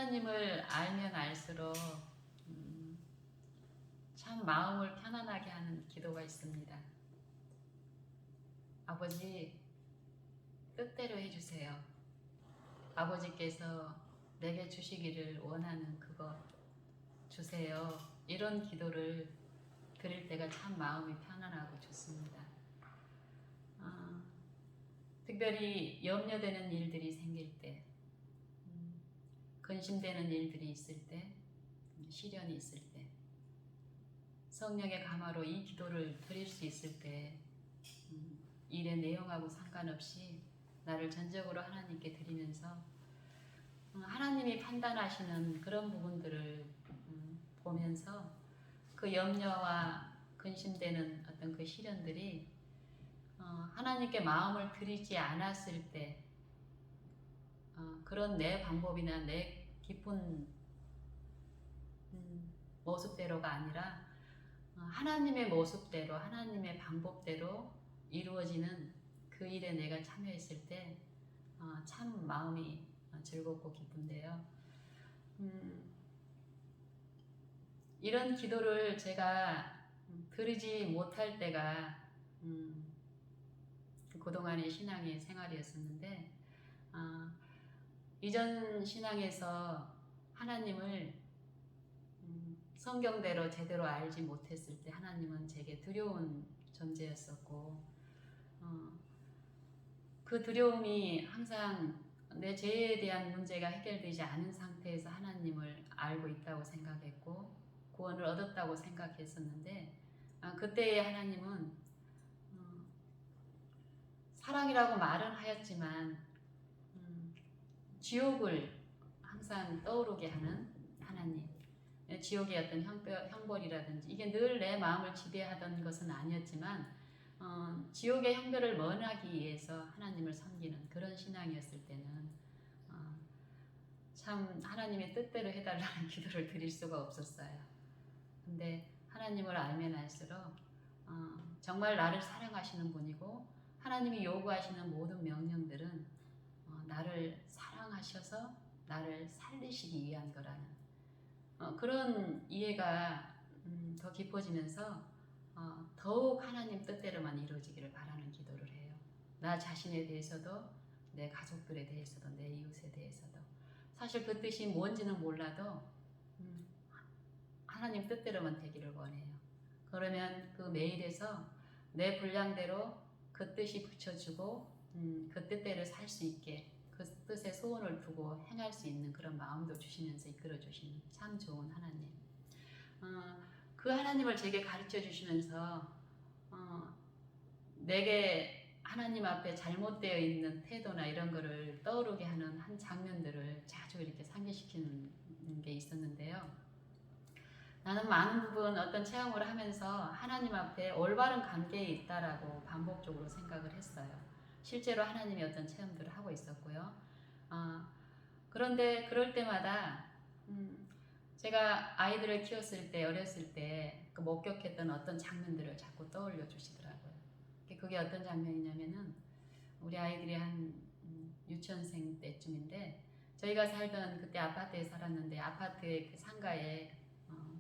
하나님을 알면 알수록 참 마음을 편안하게 하는 기도가 있습니다. 아버지, 뜻대로 해주세요. 아버지께서 내게 주시기를 원하는 그것 주세요. 이런 기도를 드릴 때가 참 마음이 편안하고 좋습니다. 특별히 염려되는 일들이 생길 때, 근심되는 일들이 있을 때, 시련이 있을 때, 성령의 감화로 이 기도를 드릴 수 있을 때, 일의 내용하고 상관없이 나를 전적으로 하나님께 드리면서 하나님이 판단하시는 그런 부분들을 보면서 그 염려와 근심되는 어떤 그 시련들이 하나님께 마음을 드리지 않았을 때 그런 내 방법이나 내 깊은 모습대로가 아니라 하나님의 모습대로 하나님의 방법대로 이루어지는 그 일에 내가 참여했을 때 참 마음이 즐겁고 기쁜데요. 이런 기도를 제가 드리지 못할 때가 그동안의 신앙의 생활이었었는데 이전 신앙에서 하나님을 성경대로 제대로 알지 못했을 때 하나님은 제게 두려운 존재였었고 그 두려움이 항상 내 죄에 대한 문제가 해결되지 않은 상태에서 하나님을 알고 있다고 생각했고 구원을 얻었다고 생각했었는데 그때의 하나님은 사랑이라고 말은 하였지만 지옥을 항상 떠오르게 하는 하나님, 지옥의 어떤 형벌이라든지 이게 늘 내 마음을 지배하던 것은 아니었지만 지옥의 형벌을 면하기 위해서 하나님을 섬기는 그런 신앙이었을 때는 참 하나님의 뜻대로 해달라는 기도를 드릴 수가 없었어요. 근데 하나님을 알면 알수록 정말 나를 사랑하시는 분이고 하나님이 요구하시는 모든 명령들은 나를 사랑하셔서 나를 살리시기 위한 거라는 그런 이해가 더 깊어지면서 더욱 하나님 뜻대로만 이루어지기를 바라는 기도를 해요. 나 자신에 대해서도 내 가족들에 대해서도 내 이웃에 대해서도 사실 그 뜻이 뭔지는 몰라도 하나님 뜻대로만 되기를 원해요. 그러면 그 매일에서 내 분량대로 그 뜻이 붙여주고 그 뜻대로 살 수 있게 그 뜻에 소원을 두고 행할 수 있는 그런 마음도 주시면서 이끌어 주시는 참 좋은 하나님. 그 하나님을 제게 가르쳐 주시면서 내게 하나님 앞에 잘못되어 있는 태도나 이런 거를 떠오르게 하는 한 장면들을 자주 이렇게 상기시키는 게 있었는데요. 나는 많은 부분 어떤 체험을 하면서 하나님 앞에 올바른 관계에 있다라고 반복적으로 생각을 했어요. 실제로 하나님의 어떤 체험들을 하고 있었고요. 그런데 그럴 때마다 제가 아이들을 키웠을 때 어렸을 때 그 목격했던 어떤 장면들을 자꾸 떠올려 주시더라고요. 그게 어떤 장면이냐면은 우리 아이들이 한 유치원생 때쯤인데 저희가 살던 그때 아파트에 살았는데 아파트의 그 상가에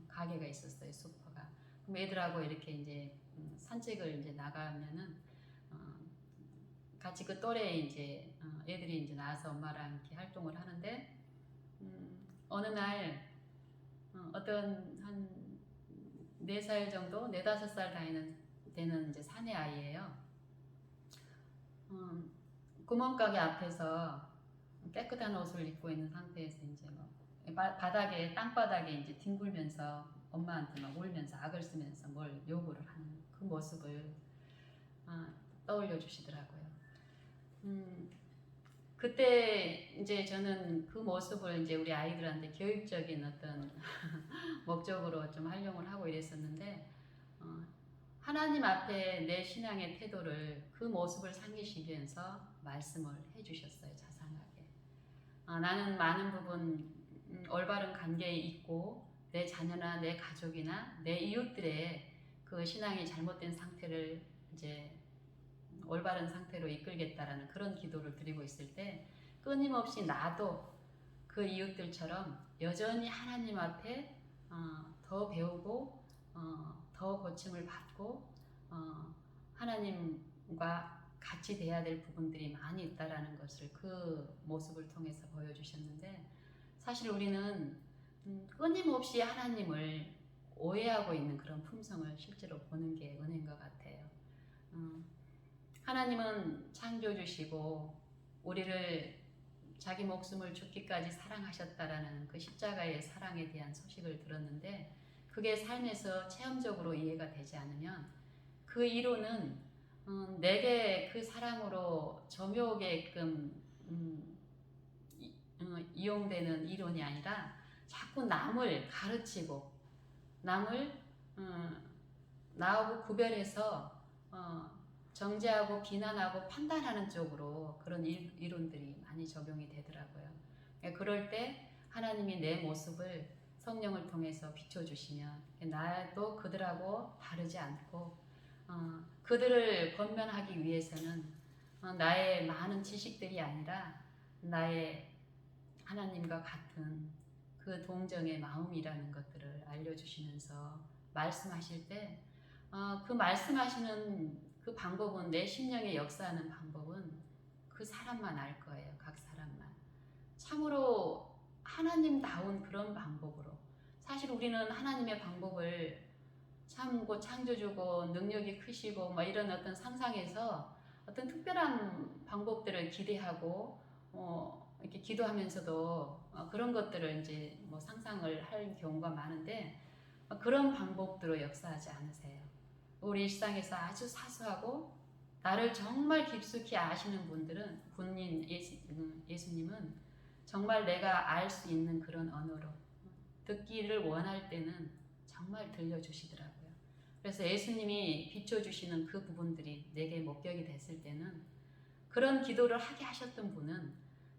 가게가 있었어요. 슈퍼가. 그럼 애들하고 이렇게 이제 산책을 이제 나가면은 같이 그 또래 이제 애들이 이제 나와서 엄마랑 이렇게 활동을 하는데 어느 날 어떤 한 4살 정도, 4, 5살 되는 이제 사내 아이예요. 구멍가게 앞에서 깨끗한 옷을 입고 있는 상태에서 이제 뭐 바닥에 땅바닥에 이제 뒹굴면서 엄마한테 막 울면서 악을 쓰면서 뭘 요구를 하는 그 모습을 떠올려 주시더라고요. 그때 이제 저는 그 모습을 이제 우리 아이들한테 교육적인 어떤 목적으로 좀 활용을 하고 이랬었는데 하나님 앞에 내 신앙의 태도를 그 모습을 상기시키면서 말씀을 해주셨어요. 자상하게. 나는 많은 부분 올바른 관계에 있고 내 자녀나 내 가족이나 내 이웃들의 그 신앙이 잘못된 상태를 이제 올바른 상태로 이끌겠다라는 그런 기도를 드리고 있을 때 끊임없이 나도 그 이웃들처럼 여전히 하나님 앞에 더 배우고 더 고침을 받고 하나님과 같이 돼야 될 부분들이 많이 있다라는 것을 그 모습을 통해서 보여주셨는데, 사실 우리는 끊임없이 하나님을 오해하고 있는 그런 품성을 실제로 보는 게 은혜인 것 같아요. 하나님은 창조주시고 우리를 자기 목숨을 죽기까지 사랑하셨다라는 그 십자가의 사랑에 대한 소식을 들었는데, 그게 삶에서 체험적으로 이해가 되지 않으면 그 이론은 내게 그 사랑으로 점유하게끔 이용되는 이론이 아니라 자꾸 남을 가르치고 남을 나하고 구별해서 정죄하고 비난하고 판단하는 쪽으로 그런 이론들이 많이 적용이 되더라고요. 그럴 때 하나님이 내 모습을 성령을 통해서 비춰주시면 나도 그들하고 다르지 않고 그들을 권면하기 위해서는 나의 많은 지식들이 아니라 나의 하나님과 같은 그 동정의 마음이라는 것들을 알려주시면서 말씀하실 때 그 말씀하시는 그 방법은, 내 심령에 역사하는 방법은 그 사람만 알 거예요. 각 사람만. 참으로 하나님다운 그런 방법으로. 사실 우리는 하나님의 방법을 참고 창조주고 능력이 크시고 뭐 이런 어떤 상상에서 어떤 특별한 방법들을 기대하고 이렇게 기도하면서도 그런 것들을 이제 뭐 상상을 할 경우가 많은데, 그런 방법대로 역사하지 않으세요. 우리 일상에서 아주 사소하고 나를 정말 깊숙이 아시는 분인 예수님은 정말 내가 알 수 있는 그런 언어로 듣기를 원할 때는 정말 들려주시더라고요. 그래서 예수님이 비춰주시는 그 부분들이 내게 목격이 됐을 때는, 그런 기도를 하게 하셨던 분은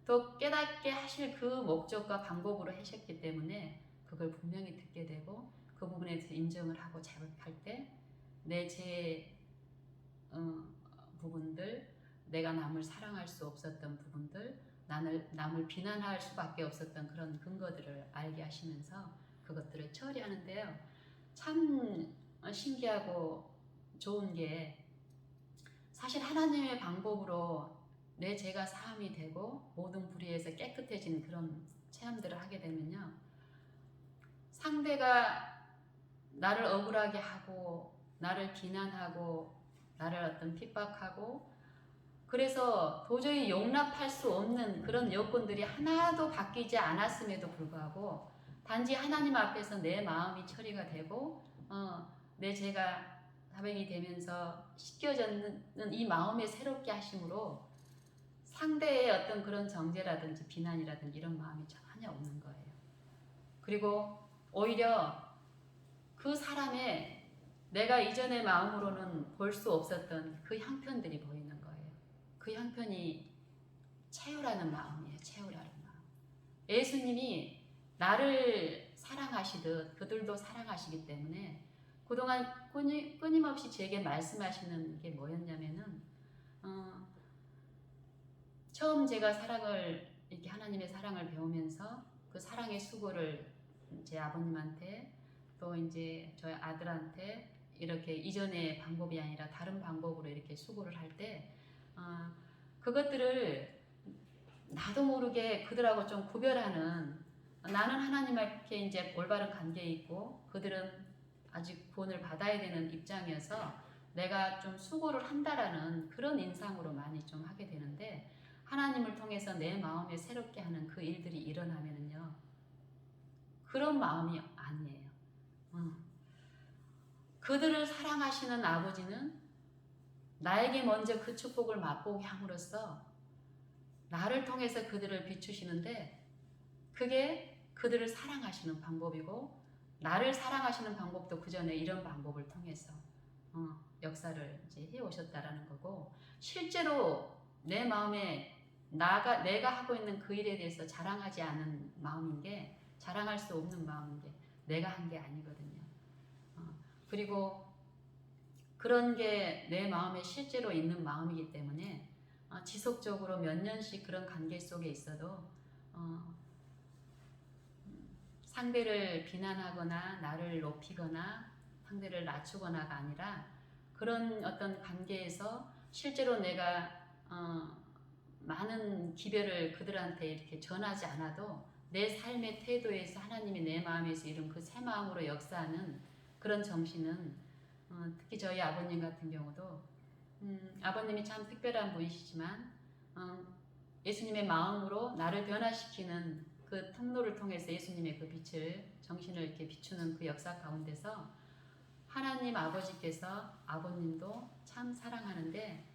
또 깨닫게 하실 그 목적과 방법으로 하셨기 때문에 그걸 분명히 듣게 되고, 그 부분에 대해서 인정을 하고 자극할 때 내 부분들, 내가 남을 사랑할 수 없었던 부분들, 남을 비난할 수밖에 없었던 그런 근거들을 알게 하시면서 그것들을 처리하는데요. 참 신기하고 좋은 게, 사실 하나님의 방법으로 내 죄가 사함이 되고 모든 불의에서 깨끗해진 그런 체험들을 하게 되면요, 상대가 나를 억울하게 하고 나를 비난하고 나를 어떤 핍박하고 그래서 도저히 용납할 수 없는 그런 여건들이 하나도 바뀌지 않았음에도 불구하고 단지 하나님 앞에서 내 마음이 처리가 되고 내 죄가 다백이 되면서 씻겨졌는 이 마음의 새롭게 하심으로 상대의 어떤 그런 정죄라든지 비난이라든지 이런 마음이 전혀 없는 거예요. 그리고 오히려 그 사람의 내가 이전의 마음으로는 볼 수 없었던 그 형편들이 보이는 거예요. 그 형편이 채우라는 마음이에요. 채우라는 마음. 예수님이 나를 사랑하시듯 그들도 사랑하시기 때문에 그동안 끊임없이 제게 말씀하시는 게 뭐였냐면은 처음 제가 이렇게 하나님의 사랑을 배우면서 그 사랑의 수고를 제 아버님한테 또 이제 저희 아들한테 이렇게 이전의 방법이 아니라 다른 방법으로 이렇게 수고를 할 때 그것들을 나도 모르게 그들하고 좀 구별하는, 나는 하나님께 이제 올바른 관계에 있고 그들은 아직 구원을 받아야 되는 입장이어서 내가 좀 수고를 한다라는 그런 인상으로 많이 좀 하게 되는데, 하나님을 통해서 내 마음에 새롭게 하는 그 일들이 일어나면은요, 그런 마음이 아니에요. 그들을 사랑하시는 아버지는 나에게 먼저 그 축복을 맛보게 함으로써 나를 통해서 그들을 비추시는데, 그게 그들을 사랑하시는 방법이고 나를 사랑하시는 방법도 그 전에 이런 방법을 통해서 역사를 이제 해오셨다라는 거고, 실제로 내 마음에 내가 하고 있는 그 일에 대해서 자랑하지 않은 마음인 게, 자랑할 수 없는 마음인 게 내가 한 게 아니거든요. 그리고 그런 게 내 마음에 실제로 있는 마음이기 때문에 지속적으로 몇 년씩 그런 관계 속에 있어도 상대를 비난하거나 나를 높이거나 상대를 낮추거나가 아니라 그런 어떤 관계에서 실제로 내가 많은 기별을 그들한테 이렇게 전하지 않아도 내 삶의 태도에서 하나님이 내 마음에서 이룬 그 새 마음으로 역사하는 그런 정신은 특히 저희 아버님 같은 경우도 아버님이 참 특별한 분이시지만 예수님의 마음으로 나를 변화시키는 그 통로를 통해서 예수님의 그 빛을 정신을 이렇게 비추는 그 역사 가운데서 하나님 아버지께서 아버님도 참 사랑하는데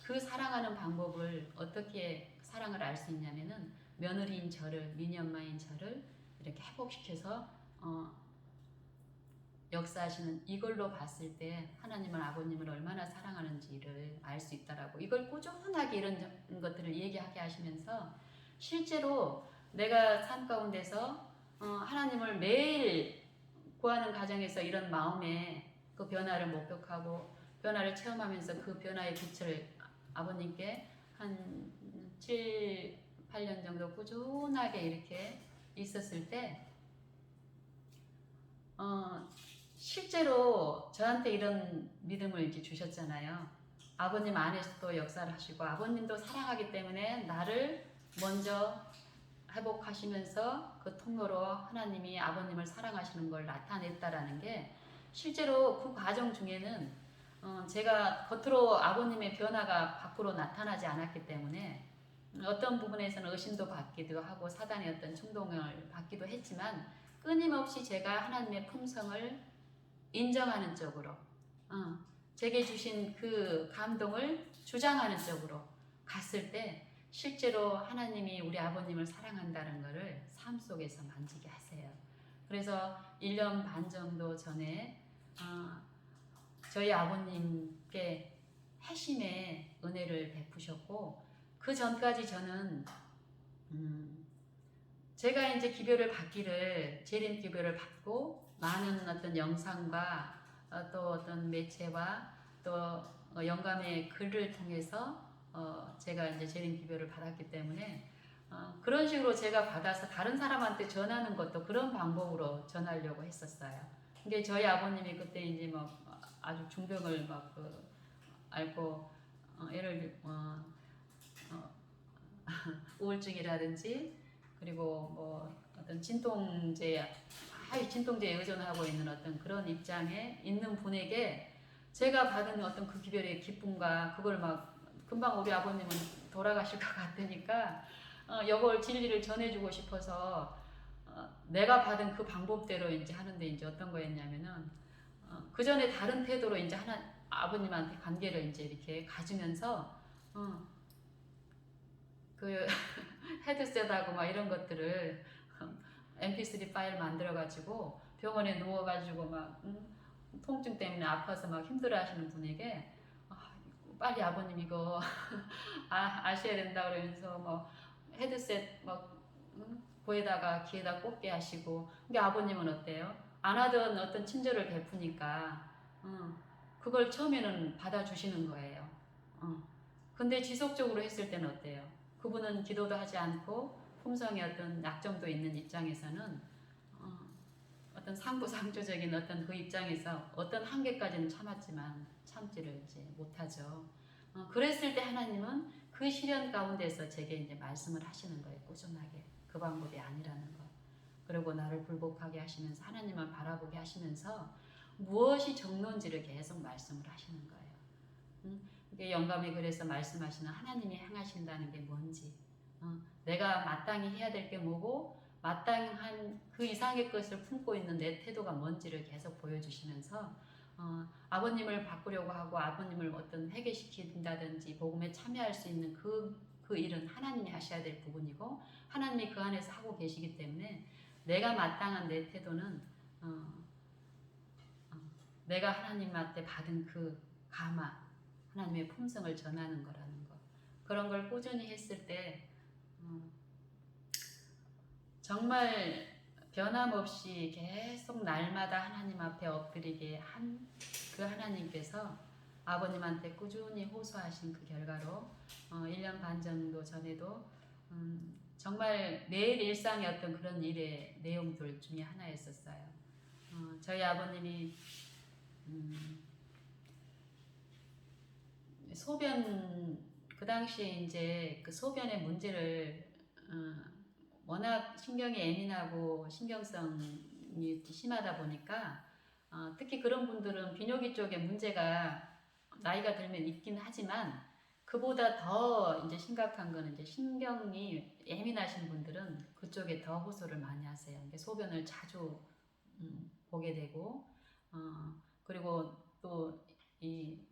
그 사랑하는 방법을 어떻게 사랑을 알 수 있냐면은 며느리인 저를 미니 엄마인 저를 이렇게 회복시켜서 역사하시는 이걸로 봤을 때 하나님은 아버님을 얼마나 사랑하는지를 알 수 있다라고 이걸 꾸준하게 이런 것들을 얘기하게 하시면서 실제로 내가 삶 가운데서 하나님을 매일 구하는 과정에서 이런 마음의 그 변화를 목격하고 변화를 체험하면서 그 변화의 빛을 아버님께 한 7, 8년 정도 꾸준하게 이렇게 있었을 때 실제로 저한테 이런 믿음을 이제 주셨잖아요. 아버님 안에서도 역사를 하시고 아버님도 사랑하기 때문에 나를 먼저 회복하시면서 그 통로로 하나님이 아버님을 사랑하시는 걸 나타냈다라는 게 실제로 그 과정 중에는 제가 겉으로 아버님의 변화가 밖으로 나타나지 않았기 때문에 어떤 부분에서는 의심도 받기도 하고 사단의 어떤 충동을 받기도 했지만 끊임없이 제가 하나님의 품성을 인정하는 쪽으로 제게 주신 그 감동을 주장하는 쪽으로 갔을 때 실제로 하나님이 우리 아버님을 사랑한다는 것을 삶 속에서 만지게 하세요. 그래서 1년 반 정도 전에 저희 아버님께 회심의 은혜를 베푸셨고 그 전까지 저는 제가 이제 기별을 받기를 재림 기별을 받고 많은 어떤 영상과 또 어떤 매체와 또 영감의 글을 통해서 제가 이제 재림 기별을 받았기 때문에 그런 식으로 제가 받아서 다른 사람한테 전하는 것도 그런 방법으로 전하려고 했었어요. 근데 저희 아버님이 그때 이제 뭐 아주 중병을 막 앓고 예를 우울증이라든지 그리고 뭐 어떤 진통제에 의존하고 있는 어떤 그런 입장에 있는 분에게 제가 받은 어떤 그 기별의 기쁨과 그걸 막 금방 우리 아버님은 돌아가실 것 같으니까 이걸 진리를 전해주고 싶어서 내가 받은 그 방법대로 이제 하는데 이제 어떤 거였냐면은 그 전에 다른 태도로 이제 아버님한테 관계를 이제 이렇게 가지면서 그 헤드셋하고 막 이런 것들을 mp3 파일 만들어가지고 병원에 누워가지고 막 통증 때문에 아파서 막 힘들어하시는 분에게 빨리 아버님 이거 아셔야 된다 그러면서 뭐 헤드셋 막 귀에다가 꽂게 하시고 근데 아버님은 어때요? 안 하던 어떤 친절을 베푸니까 그걸 처음에는 받아주시는 거예요. 근데 지속적으로 했을 때는 어때요? 그분은 기도도 하지 않고 품성의 어떤 약점도 있는 입장에서는 어떤 상부상조적인 어떤 그 입장에서 어떤 한계까지는 참았지만 참지를 이제 못하죠. 그랬을 때 하나님은 그 시련 가운데서 제게 이제 말씀을 하시는 거예요. 꾸준하게 그 방법이 아니라는 거. 그리고 나를 굴복하게 하시면서 하나님만 바라보게 하시면서 무엇이 정론지를 계속 말씀을 하시는 거예요. 영감의 글에서 말씀하시는 하나님이 행하신다는 게 뭔지, 내가 마땅히 해야 될 게 뭐고 마땅한 그 이상의 것을 품고 있는 내 태도가 뭔지를 계속 보여주시면서 아버님을 바꾸려고 하고 아버님을 어떤 회개시킨다든지 복음에 참여할 수 있는 그 일은 하나님이 하셔야 될 부분이고 하나님이 그 안에서 하고 계시기 때문에 내가 마땅한 내 태도는 내가 하나님한테 받은 그 감화 하나님의 품성을 전하는 거라는 거. 그런 걸 꾸준히 했을 때 정말 변함없이 계속 날마다 하나님 앞에 엎드리게 한 그 하나님께서 아버님한테 꾸준히 호소하신 그 결과로 1년 반 정도 전에도 정말 매일 일상의 어떤 그런 일의 내용들 중에 하나였었어요. 저희 아버님이 소변 그 당시에 이제 그 소변의 문제를 워낙 신경이 예민하고 신경성이 심하다 보니까 특히 그런 분들은 비뇨기 쪽에 문제가 나이가 들면 있긴 하지만 그보다 더 이제 심각한 거는 이제 신경이 예민하신 분들은 그쪽에 더 호소를 많이 하세요. 그러니까 소변을 자주 보게 되고 그리고 또 이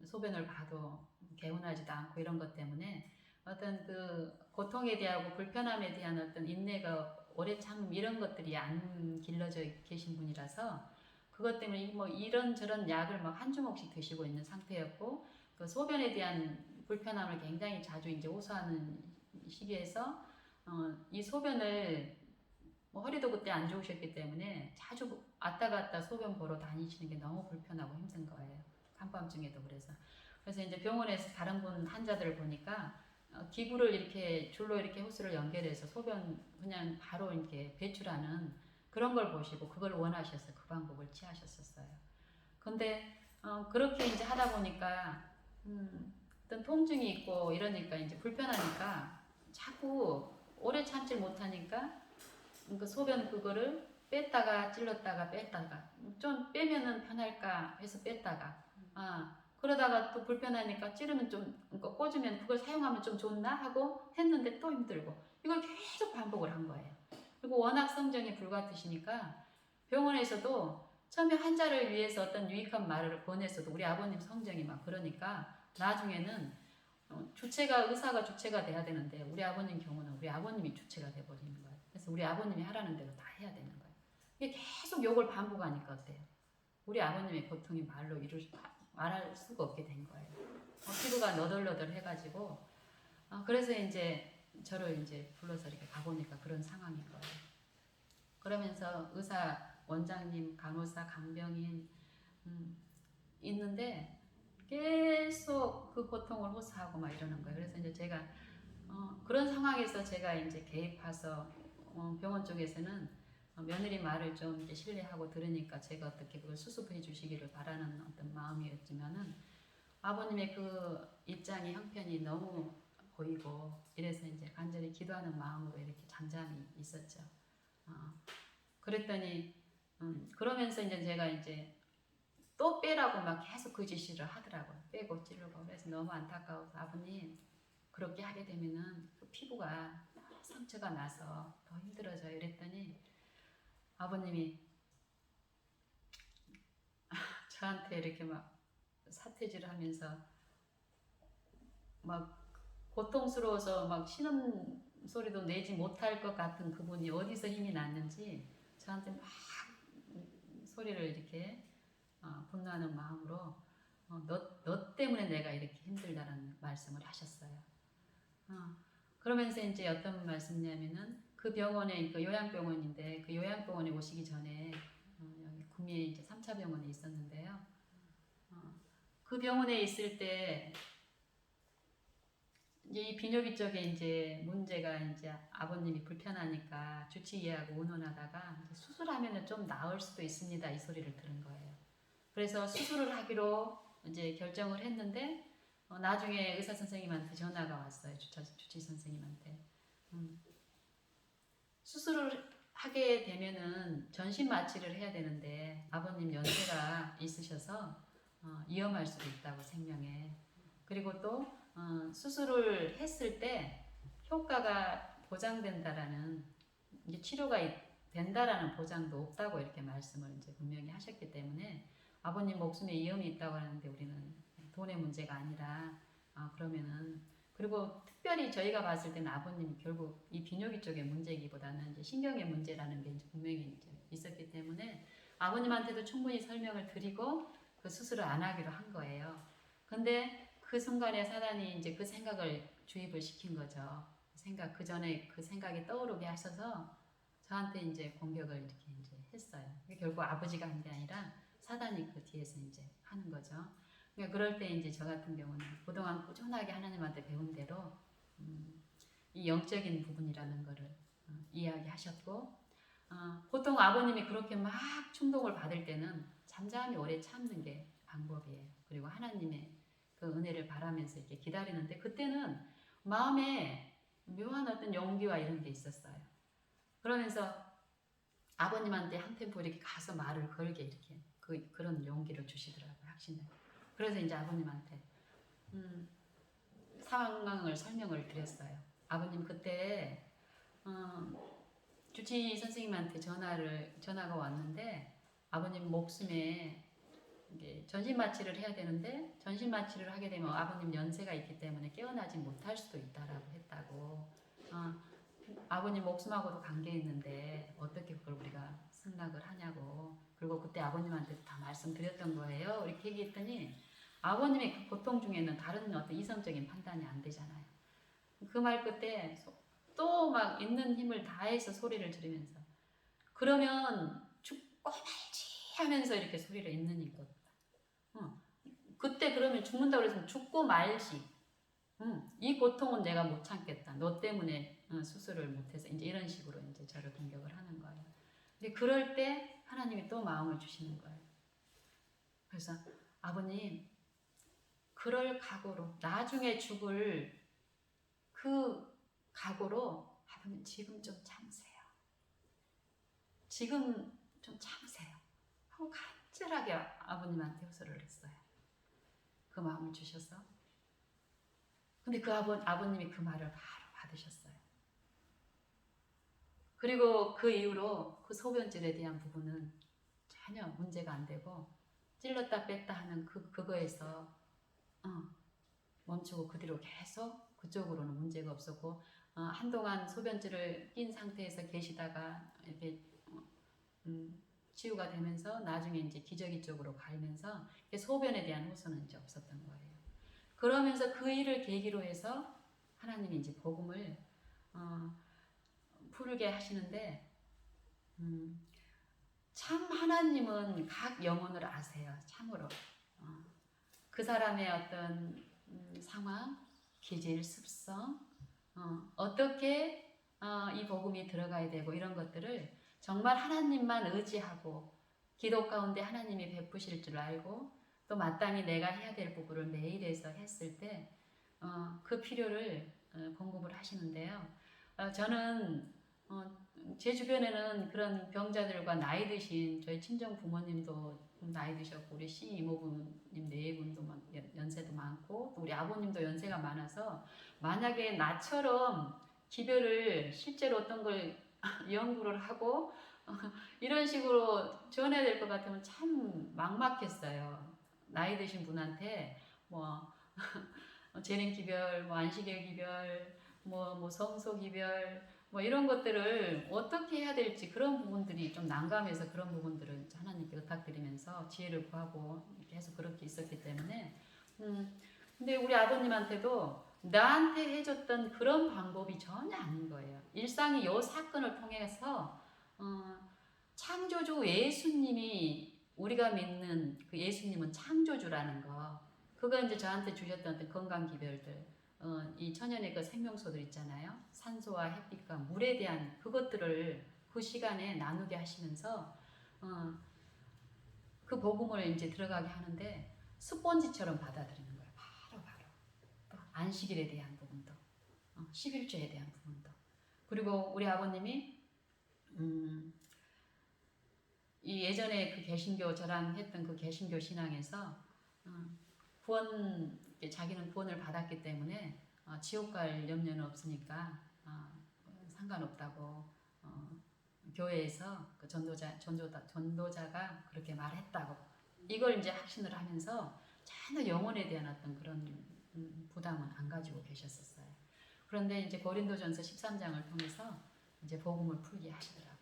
소변을 봐도 개운하지도 않고 이런 것 때문에 어떤 그 고통에 대하고 불편함에 대한 어떤 인내가 오래 참 이런 것들이 안 길러져 계신 분이라서 그것 때문에 뭐 이런저런 약을 막 한 주먹씩 드시고 있는 상태였고 그 소변에 대한 불편함을 굉장히 자주 이제 호소하는 시기에서 이 소변을 뭐 허리도 그때 안 좋으셨기 때문에 자주 왔다 갔다 소변 보러 다니시는 게 너무 불편하고 힘든 거예요. 한밤중에도 그래서 이제 병원에서 다른 분 환자들을 보니까 기구를 이렇게 줄로 이렇게 호스를 연결해서 소변 그냥 바로 이렇게 배출하는 그런 걸 보시고 그걸 원하셔서 그 방법을 취하셨었어요. 근데 그렇게 이제 하다 보니까 어떤 통증이 있고 이러니까 이제 불편하니까 자꾸 오래 참질 못하니까 그 소변 그거를 뺐다가 찔렀다가 뺐다가 좀 빼면은 편할까 해서 뺐다가 그러다가 또 불편하니까 찌르면 좀 그러니까 꽂으면 그걸 사용하면 좀 좋나 하고 했는데 또 힘들고 이걸 계속 반복을 한 거예요. 그리고 워낙 성정이 불같으시니까 병원에서도 처음에 환자를 위해서 어떤 유익한 말을 보냈어도 우리 아버님 성정이 막 그러니까 나중에는 의사가 주체가 돼야 되는데 우리 아버님 경우는 우리 아버님이 주체가 돼버리는 거예요. 그래서 우리 아버님이 하라는 대로 다 해야 되는 거예요. 이게 계속 욕을 반복하니까 어때요? 우리 아버님의 고통이 말할 수가 없게 된 거예요. 피부가 너덜너덜 해가지고 그래서 이제 저를 이제 불러서 이렇게 가보니까 그런 상황인 거예요. 그러면서 의사, 원장님, 간호사, 간병인 있는데 계속 그 고통을 호소하고 막 이러는 거예요. 그래서 이제 제가 그런 상황에서 제가 이제 개입해서 병원 쪽에서는 며느리 말을 좀 이제 신뢰하고 들으니까 제가 어떻게 그걸 수습해 주시기를 바라는 어떤 마음이었지만은 아버님의 그 입장이 형편이 너무 보이고 이래서 이제 간절히 기도하는 마음으로 이렇게 잠잠히 있었죠. 그랬더니 그러면서 이제 제가 이제 또 빼라고 막 계속 그 지시를 하더라고요. 빼고 찌르고. 그래서 너무 안타까워서 아버님 그렇게 하게 되면은 그 피부가 상처가 나서 더 힘들어져요. 이랬더니 아버님이 저한테 이렇게 막 사태질을 하면서 막 고통스러워서 막 신음 소리도 내지 못할 것 같은 그분이 어디서 힘이 났는지 저한테 막 소리를 이렇게 분노하는 마음으로 너 때문에 내가 이렇게 힘들다라는 말씀을 하셨어요. 그러면서 이제 어떤 말씀이냐면은 그 병원에 그 요양병원인데 그 요양병원에 오시기 전에 여기 구미에 이제 3차 병원에 있었는데요. 그 병원에 있을 때 이제 이 비뇨기 쪽에 이제 문제가 이제 아버님이 불편하니까 주치의하고 의논하다가 이제 수술하면은 좀 나을 수도 있습니다 이 소리를 들은 거예요. 그래서 수술을 하기로 이제 결정을 했는데 나중에 의사 선생님한테 전화가 왔어요. 주치의 선생님한테. 수술을 하게 되면은 전신 마취를 해야 되는데 아버님 연세가 있으셔서 위험할 수도 있다고 생명에. 그리고 또 수술을 했을 때 효과가 보장된다라는 이제 치료가 된다라는 보장도 없다고 이렇게 말씀을 이제 분명히 하셨기 때문에 아버님 목숨에 위험이 있다고 하는데 우리는 돈의 문제가 아니라 그러면은 그리고 특별히 저희가 봤을 때는 아버님이 결국 이 비뇨기 쪽의 문제이기보다는 이제 신경의 문제라는 게 이제 분명히 이제 있었기 때문에 아버님한테도 충분히 설명을 드리고 그 수술을 안 하기로 한 거예요. 근데 그 순간에 사단이 이제 그 생각을 주입을 시킨 거죠. 그 전에 그 생각이 떠오르게 하셔서 저한테 이제 공격을 이렇게 이제 했어요. 결국 아버지가 한 게 아니라 사단이 그 뒤에서 이제 하는 거죠. 그러니까 그럴 때 이제 저 같은 경우는 그동안 꾸준하게 하나님한테 배운 대로 이 이 영적인 부분이라는 거를 이야기하셨고, 보통 아버님이 그렇게 막 충동을 받을 때는 잠잠히 오래 참는 게 방법이에요. 그리고 하나님의 그 은혜를 바라면서 이렇게 기다리는데, 그때는 마음에 묘한 어떤 용기와 이런 게 있었어요. 그러면서 아버님한테 한 템포 이렇게 가서 말을 걸게 이렇게 그런 용기를 주시더라고요. 확신을. 그래서 이제 아버님한테 상황을 설명을 드렸어요. 아버님 그때 주치 선생님한테 전화가 왔는데 아버님 목숨에 이게 전신 마취를 해야 되는데 전신 마취를 하게 되면 아버님 연세가 있기 때문에 깨어나지 못할 수도 있다라고 했다고. 아버님 목숨하고도 관계 있는데 어떻게 그걸 우리가 승낙을 하냐고. 그리고 그때 아버님한테 다 말씀드렸던 거예요. 이렇게 얘기했더니 아버님의 그 고통 중에는 다른 어떤 이성적인 판단이 안 되잖아요. 그 말 끝에 또 막 있는 힘을 다해서 소리를 지르면서 그러면 죽고 말지 하면서 이렇게 소리를 있는 이것. 그때 그러면 죽는다고 그랬으면 죽고 말지. 이 고통은 내가 못 참겠다. 너 때문에 수술을 못해서 이제 이런 식으로 이제 저를 공격을 하는 거예요. 근데 그럴 때 하나님이 또 마음을 주시는 거예요. 그래서 아버님 그럴 각오로 나중에 죽을 그 각오로 아버님 지금 좀 참으세요. 지금 좀 참으세요. 하고 간절하게 아버님한테 호소를 했어요. 그 마음을 주셔서. 근데 그 아버님이 그 말을 바로 받으셨어요. 그리고 그 이후로 그 소변질에 대한 부분은 전혀 문제가 안 되고 찔렀다 뺐다 하는 그거에서 멈추고 그 뒤로 계속 그쪽으로는 문제가 없었고 한동안 소변줄을 낀 상태에서 계시다가 이렇게 치유가 되면서 나중에 이제 기저귀 쪽으로 갈면서 소변에 대한 호소는 이제 없었던 거예요. 그러면서 그 일을 계기로 해서 하나님이 이제 복음을 풀게 하시는데 참 하나님은 각 영혼을 아세요. 참으로 그 사람의 어떤 상황, 기질, 습성, 어떻게 이 복음이 들어가야 되고 이런 것들을 정말 하나님만 의지하고 기도 가운데 하나님이 베푸실 줄 알고 또 마땅히 내가 해야 될 부분을 매일에서 했을 때 그 필요를 공급을 하시는데요. 저는 제 주변에는 그런 병자들과 나이 드신 저희 친정 부모님도 나이 드셨고 우리 시이모부님 네 분도 연세도 많고 또 우리 아버님도 연세가 많아서 만약에 나처럼 기별을 실제로 어떤 걸 연구를 하고 이런 식으로 전해야 될 것 같으면 참 막막했어요. 나이 드신 분한테 뭐 재림 기별, 뭐 안식일 기별, 뭐 성소 기별 뭐 이런 것들을 어떻게 해야 될지 그런 부분들이 좀 난감해서 그런 부분들을 하나님께 부탁드리면서 지혜를 구하고 계속 그렇게 있었기 때문에 근데 우리 아버님한테도 나한테 해줬던 그런 방법이 전혀 아닌 거예요. 일상이 이 사건을 통해서 창조주 예수님이 우리가 믿는 그 예수님은 창조주라는 거 그거 이제 저한테 주셨던 건강 기별들 이 천연의 그 생명소들 있잖아요. 산소와 햇빛과 물에 대한 그것들을 그 시간에 나누게 하시면서 그 복음을 이제 들어가게 하는데 스폰지처럼 받아들이는 거예요. 바로 또 안식일에 대한 부분도 11조에 대한 부분도 그리고 우리 아버님이 이 예전에 그 개신교 저랑 했던 그 개신교 신앙에서 구원 자기는 구원을 받았기 때문에 지옥 갈 염려는 없으니까 상관없다고 교회에서 그 전도자가 그렇게 말했다고 이걸 이제 확신을 하면서 전혀 영혼에 대한 어떤 그런 부담은 안 가지고 계셨었어요. 그런데 이제 고린도전서 13장을 통해서 이제 복음을 풀게 하시더라고요.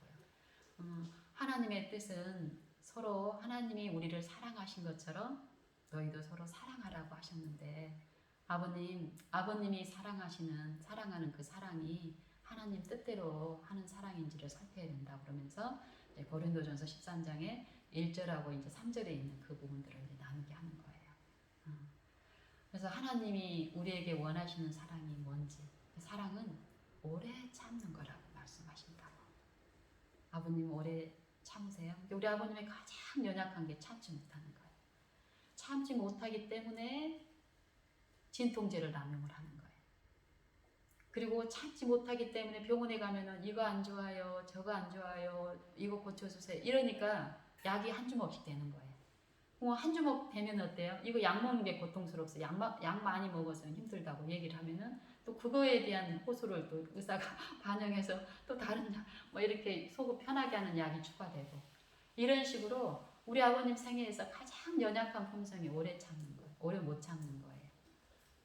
하나님의 뜻은 서로 하나님이 우리를 사랑하신 것처럼 너희도 서로 사랑하라고 하셨는데 아버님이 사랑하는 그 사랑이 하나님 뜻대로 하는 사랑인지를 살펴야 된다 그러면서 고린도전서 13장에 1절하고 이제 3절에 있는 그 부분들을 이제 나누게 하는 거예요. 그래서 하나님이 우리에게 원하시는 사랑이 뭔지 그 사랑은 참는 거라고 말씀하신다고. 아버님 오래 참으세요. 근데 우리 아버님의 가장 연약한 게 참지 못하는 거예요. 참지 못하기 때문에 진통제를 남용을 하는 거예요. 그리고 참지 못하기 때문에 병원에 가면은 이거 안 좋아요, 저거 안 좋아요, 이거 고쳐주세요. 이러니까 약이 한 주먹씩 되는 거예요. 한 주먹 되면 어때요? 이거 약 먹는 게 고통스럽어서 약 많이 먹어서 힘들다고 얘기를 하면은 또 그거에 대한 호소를 또 의사가 반영해서 또 다른 약, 뭐 이렇게 속을 편하게 하는 약이 추가되고 이런 식으로 우리 아버님 생애에서 가장 연약한 품성이 오래 참는 거예요. 오래 못 참는 거예요.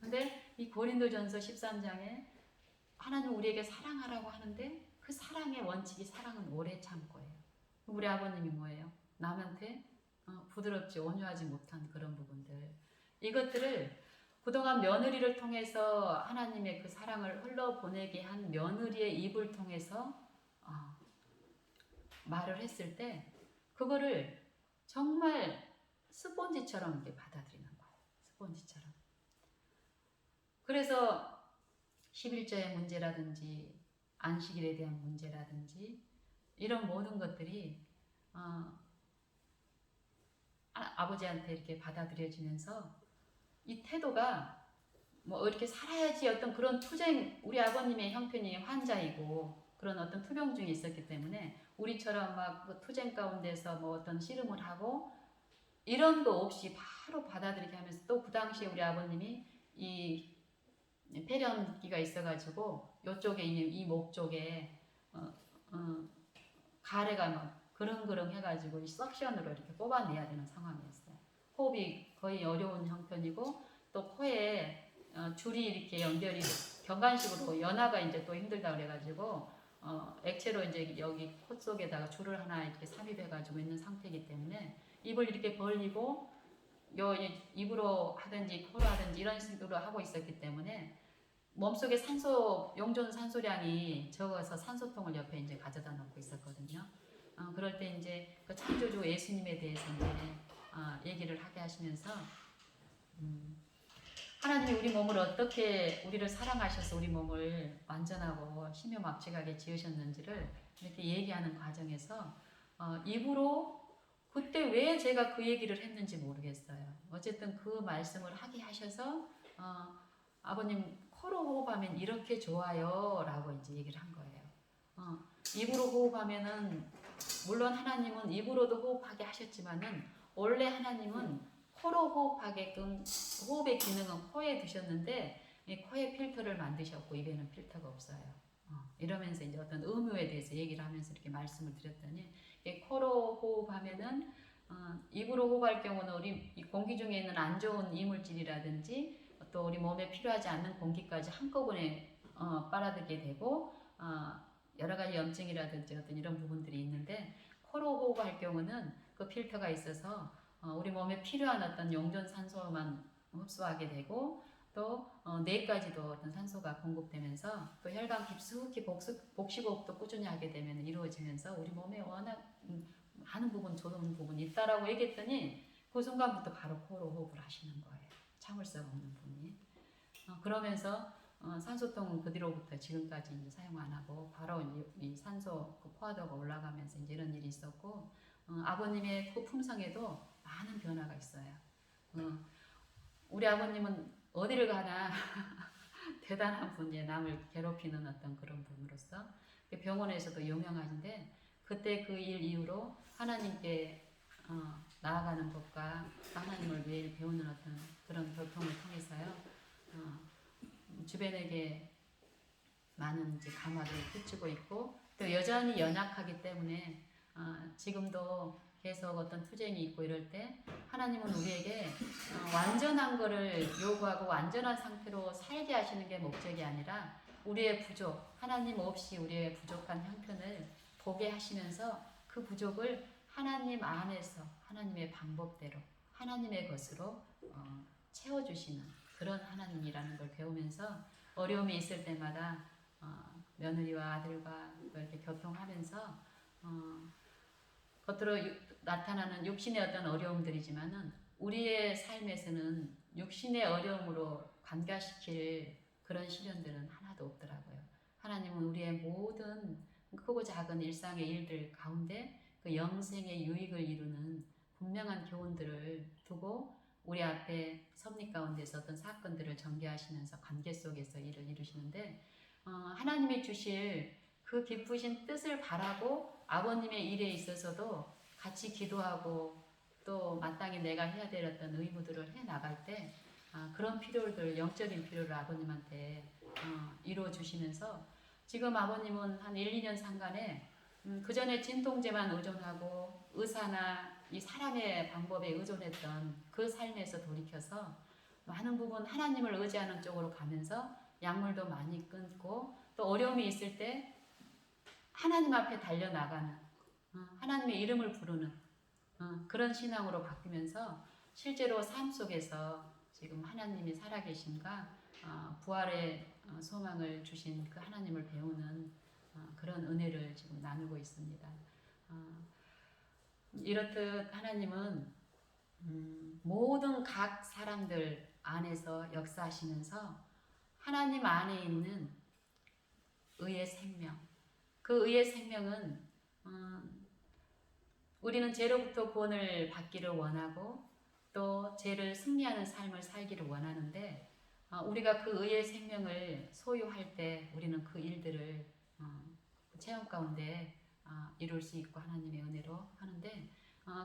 근데 이 고린도전서 13장에 하나님 우리에게 사랑하라고 하는데 그 사랑의 원칙이 사랑은 오래 참고예요. 우리 아버님이 뭐예요? 남한테 부드럽지 온유하지 못한 그런 부분들, 이것들을 그동안 며느리를 통해서 하나님의 그 사랑을 흘러보내게 한 며느리의 입을 통해서 말을 했을 때 그거를 정말 스폰지처럼 이렇게 받아들이는 거예요. 스폰지처럼. 그래서 11조의 문제라든지 안식일에 대한 문제라든지 이런 모든 것들이 아버지한테 이렇게 받아들여지면서 이 태도가 뭐 이렇게 살아야지 어떤 그런 투쟁, 우리 아버님의 형편이 환자이고 그런 어떤 투병증이 있었기 때문에 우리처럼 막그 투쟁 가운데서 뭐 어떤 씨름을 하고 이런 거 없이 바로 받아들이게 하면서 또 그 당시에 우리 아버님이 이 폐렴기가 있어가지고 요쪽에 이 목 쪽에 가래가 막 그릉그릉 해가지고 이 석션으로 이렇게 뽑아내야 되는 상황이었어요. 호흡이 거의 어려운 형편이고 또 코에 줄이 이렇게 연결이 경관식으로 연화가 이제 또 힘들다 그래가지고 액체로 이제 여기 코 속에다가 줄을 하나 이렇게 삽입해가지고 있는 상태이기 때문에 입을 이렇게 벌리고 입으로 하든지 코로 하든지 이런 식으로 하고 있었기 때문에 몸속에 용존 산소량이 적어서 산소통을 옆에 이제 가져다 놓고 있었거든요. 그럴 때 이제 그 창조주 예수님에 대해서 이제 얘기를 하게 하시면서 하나님이 우리 몸을 어떻게 우리를 사랑하셔서 우리 몸을 완전하고 신묘막측하게 지으셨는지를 이렇게 얘기하는 과정에서 입으로 그때 왜 제가 그 얘기를 했는지 모르겠어요. 어쨌든 그 말씀을 하게 하셔서 아버님 코로 호흡하면 이렇게 좋아요 라고 이제 얘기를 한 거예요. 입으로 호흡하면은 물론 하나님은 입으로도 호흡하게 하셨지만은 원래 하나님은 코로 호흡하게끔 호흡의 기능은 코에 두셨는데 코에 필터를 만드셨고 입에는 필터가 없어요. 이러면서 이제 어떤 의무에 대해서 얘기를 하면서 이렇게 말씀을 드렸더니 코로 호흡하면은 입으로 호흡할 경우는 우리 공기 중에 있는 안 좋은 이물질이라든지 또 우리 몸에 필요하지 않는 공기까지 한꺼번에 빨아들게 되고 여러 가지 염증이라든지 어떤 이런 부분들이 있는데 코로 호흡할 경우는 그 필터가 있어서 우리 몸에 필요한 어떤 용존 산소만 흡수하게 되고 또 뇌까지도 어떤 산소가 공급되면서 또 혈관 깊숙이 복식호흡도 꾸준히 하게 되면 이루어지면서 우리 몸에 워낙 많은 부분 좋은 부분이 있다라고 얘기했더니 그 순간부터 바로 코로 호흡을 하시는 거예요. 참을성 없는 분이. 그러면서 산소통은 그 뒤로부터 지금까지 이제 사용 안 하고 바로 이 산소 그 포화도가 올라가면서 이제 이런 일이 있었고 아버님의 그 품성에도 많은 변화가 있어요. 우리 아버님은 어디를 가나 대단한 분이에요. 남을 괴롭히는 어떤 그런 분으로서 병원에서도 유명하신데 그때 그 일 이후로 하나님께 나아가는 법과 하나님을 매일 배우는 어떤 그런 교통을 통해서요. 주변에게 많은 이제 감화를 끼치고 있고 또 여전히 연약하기 때문에 지금도 계속 어떤 투쟁이 있고 이럴 때 하나님은 우리에게 완전한 거를 요구하고 완전한 상태로 살게 하시는 게 목적이 아니라 우리의 부족, 하나님 없이 우리의 부족한 형편을 보게 하시면서 그 부족을 하나님 안에서 하나님의 방법대로 하나님의 것으로 채워주시는 그런 하나님이라는 걸 배우면서 어려움이 있을 때마다 며느리와 아들과 이렇게 교통하면서 겉으로 나타나는 육신의 어떤 어려움들이지만은 우리의 삶에서는 육신의 어려움으로 관가시킬 그런 시련들은 하나도 없더라고요. 하나님은 우리의 모든 크고 작은 일상의 일들 가운데 그 영생의 유익을 이루는 분명한 교훈들을 두고 우리 앞에 섭리 가운데서 어떤 사건들을 전개하시면서 관계 속에서 일을 이루시는데 하나님이 주실 그 기쁘신 뜻을 바라고 아버님의 일에 있어서도 같이 기도하고 또 마땅히 내가 해야 될 어떤 의무들을 해 나갈 때 그런 필요들, 영적인 필요를 아버님한테 이루어 주시면서 지금 아버님은 한 1, 2년 상간에 그 전에 진통제만 의존하고 의사나 이 사람의 방법에 의존했던 그 삶에서 돌이켜서 많은 부분 하나님을 의지하는 쪽으로 가면서 약물도 많이 끊고 또 어려움이 있을 때 하나님 앞에 달려나가는 하나님의 이름을 부르는 그런 신앙으로 바뀌면서 실제로 삶 속에서 지금 하나님이 살아계심과 부활의 소망을 주신 그 하나님을 배우는 그런 은혜를 지금 나누고 있습니다. 이렇듯 하나님은 모든 각 사람들 안에서 역사하시면서 하나님 안에 있는 의의 생명, 그 의의 생명은 우리는 죄로부터 구원을 받기를 원하고 또 죄를 승리하는 삶을 살기를 원하는데 우리가 그 의의 생명을 소유할 때 우리는 그 일들을 체험 가운데 이룰 수 있고 하나님의 은혜로 하는데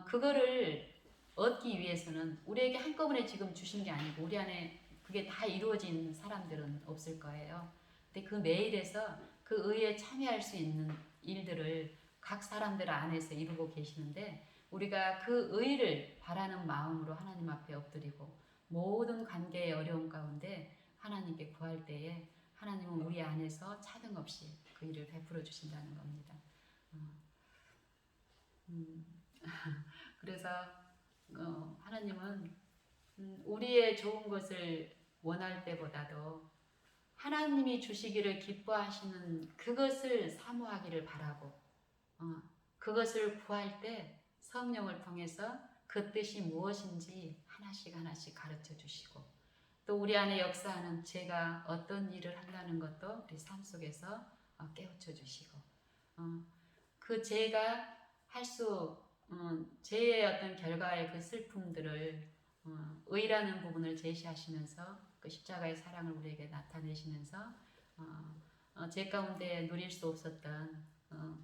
그거를 얻기 위해서는 우리에게 한꺼번에 지금 주신 게 아니고 우리 안에 그게 다 이루어진 사람들은 없을 거예요. 근데 그 매일에서 그 의에 참여할 수 있는 일들을 각 사람들 안에서 이루고 계시는데 우리가 그 의를 바라는 마음으로 하나님 앞에 엎드리고 모든 관계의 어려움 가운데 하나님께 구할 때에 하나님은 우리 안에서 차등 없이 그 일을 베풀어 주신다는 겁니다. 그래서 하나님은 우리의 좋은 것을 원할 때보다도 하나님이 주시기를 기뻐하시는 그것을 사모하기를 바라고 그것을 구할 때 성령을 통해서 그 뜻이 무엇인지 하나씩 하나씩 가르쳐 주시고 또 우리 안에 역사하는 죄가 어떤 일을 한다는 것도 우리 삶 속에서 깨우쳐 주시고 그 죄가 죄의 어떤 결과의 그 슬픔들을 의라는 부분을 제시하시면서 그 십자가의 사랑을 우리에게 나타내시면서 죄 가운데 누릴 수 없었던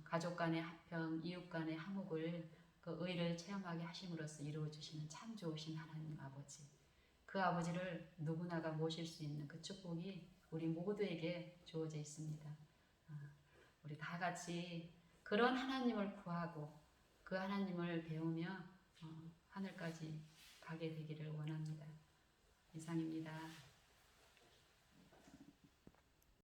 가족 간의 화평, 이웃 간의 화목을 그 의를 체험하게 하심으로써 이루어 주시는 참 좋으신 하나님 아버지. 그 아버지를 누구나가 모실 수 있는 그 축복이 우리 모두에게 주어져 있습니다. 우리 다 같이 그런 하나님을 구하고 그 하나님을 배우며 하늘까지 가게 되기를 원합니다. 이상입니다.